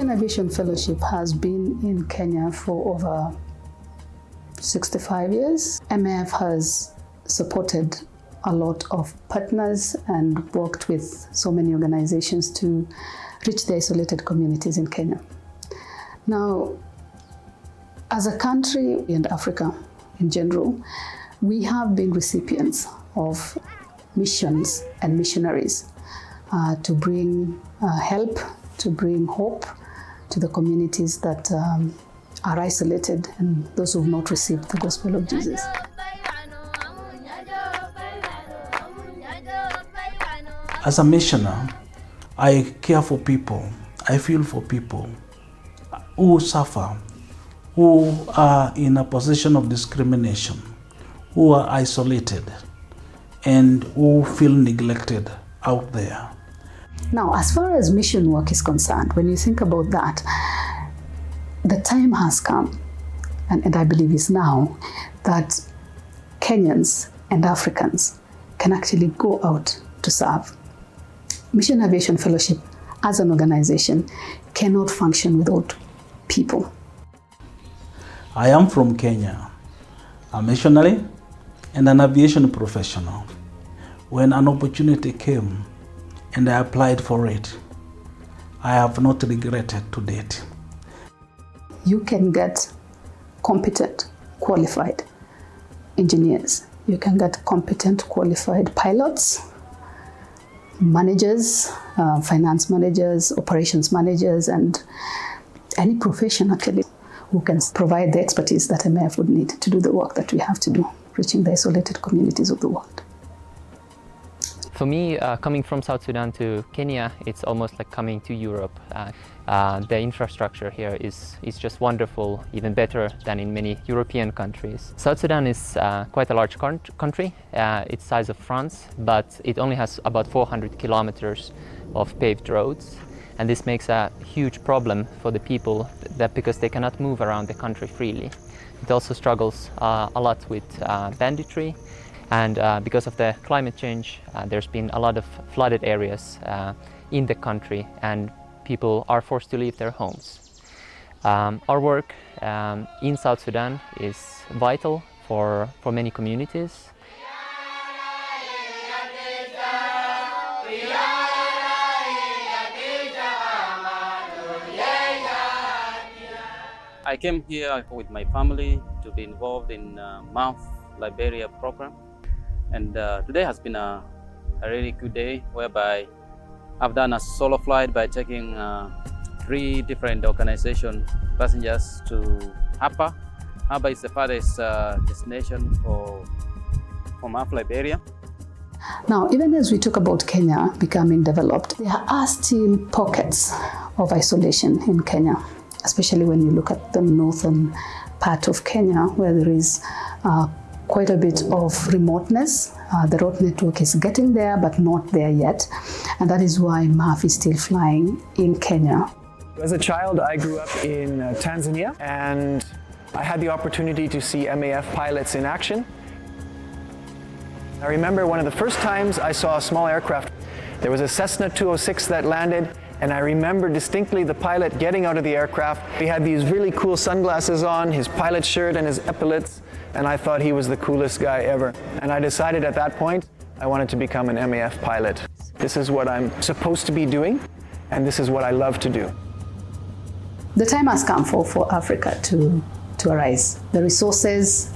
Kenyan Aviation Fellowship has been in Kenya for over 65 years. MAF has supported a lot of partners and worked with so many organizations to reach the isolated communities in Kenya. Now, as a country and Africa in general, we have been recipients of missions and missionaries to bring help, to bring hope to the communities that are isolated and those who have not received the gospel of Jesus. As a missioner, I care for people, I feel for people who suffer, who are in a position of discrimination, who are isolated, and who feel neglected out there. Now, as far as mission work is concerned, when you think about that, the time has come, and I believe is now, that Kenyans and Africans can actually go out to serve. Mission Aviation Fellowship as an organization cannot function without people. I am from Kenya, a missionary and an aviation professional. When an opportunity came and I applied for it, I have not regretted to date. You can get competent, qualified engineers. You can get competent, qualified pilots, managers, finance managers, operations managers, and any profession actually who can provide the expertise that MAF would need to do the work that we have to do, reaching the isolated communities of the world. For me, coming from South Sudan to Kenya, it's almost like coming to Europe. The infrastructure here is just wonderful, even better than in many European countries. South Sudan is quite a large country. It's the size of France, but it only has about 400 kilometers of paved roads. And this makes a huge problem for the people because they cannot move around the country freely. It also struggles a lot with banditry. And because of the climate change, there's been a lot of flooded areas in the country, and people are forced to leave their homes. Our work in South Sudan is vital for many communities. I came here with my family to be involved in MAF Liberia program. And today has been a really good day whereby I've done a solo flight by taking 3 different organization passengers to Hapa. Hapa is the farthest destination for MAF Liberia. Now, even as we talk about Kenya becoming developed, there are still pockets of isolation in Kenya, especially when you look at the northern part of Kenya where there is quite a bit of remoteness. The road network is getting there, but not there yet. And that is why MAF is still flying in Kenya. As a child, I grew up in Tanzania, and I had the opportunity to see MAF pilots in action. I remember one of the first times I saw a small aircraft. There was a Cessna 206 that landed, and I remember distinctly the pilot getting out of the aircraft. He had these really cool sunglasses on, his pilot shirt and his epaulets, and I thought he was the coolest guy ever. And I decided at that point I wanted to become an MAF pilot. This is what I'm supposed to be doing, and this is what I love to do. The time has come for Africa to arise. The resources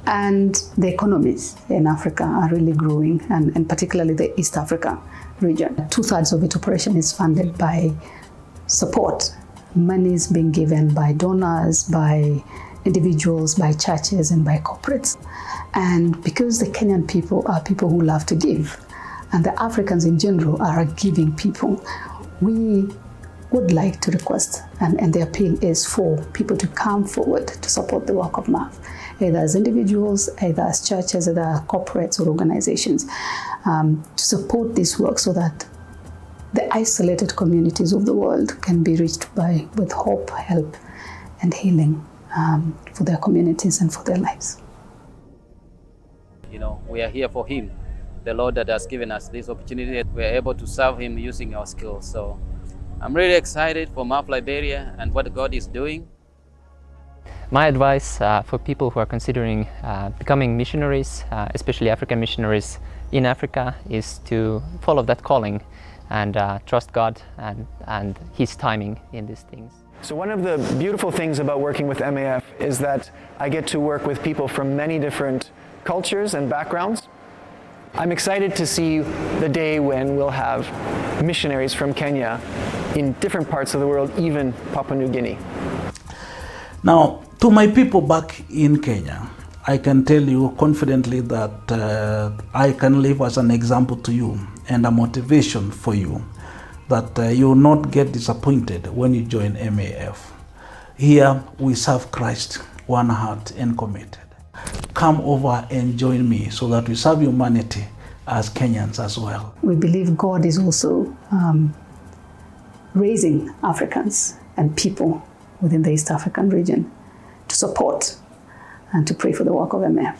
and the economies in Africa are really growing, and particularly the East Africa region. 2/3 of its operation is funded by support. Money is being given by donors, by individuals, by churches, and by corporates. And because the Kenyan people are people who love to give, and the Africans in general are a giving people, we would like to request, and the appeal is for people to come forward to support the work of MAF, either as individuals, either as churches, either corporates or organizations, to support this work so that the isolated communities of the world can be reached with hope, help, and healing for their communities and for their lives. You know, we are here for Him, the Lord that has given us this opportunity. We are able to serve Him using our skills. So I'm really excited for MAF Liberia and what God is doing. My advice for people who are considering becoming missionaries, especially African missionaries in Africa, is to follow that calling and trust God and His timing in these things. So one of the beautiful things about working with MAF is that I get to work with people from many different cultures and backgrounds. I'm excited to see the day when we'll have missionaries from Kenya in different parts of the world, even Papua New Guinea. Now, to my people back in Kenya, I can tell you confidently that I can live as an example to you and a motivation for you, that you will not get disappointed when you join MAF. Here we serve Christ, one heart and committed. Come over and join me so that we serve humanity as Kenyans as well. We believe God is also raising Africans and people within the East African region to support and to pray for the work of MAF.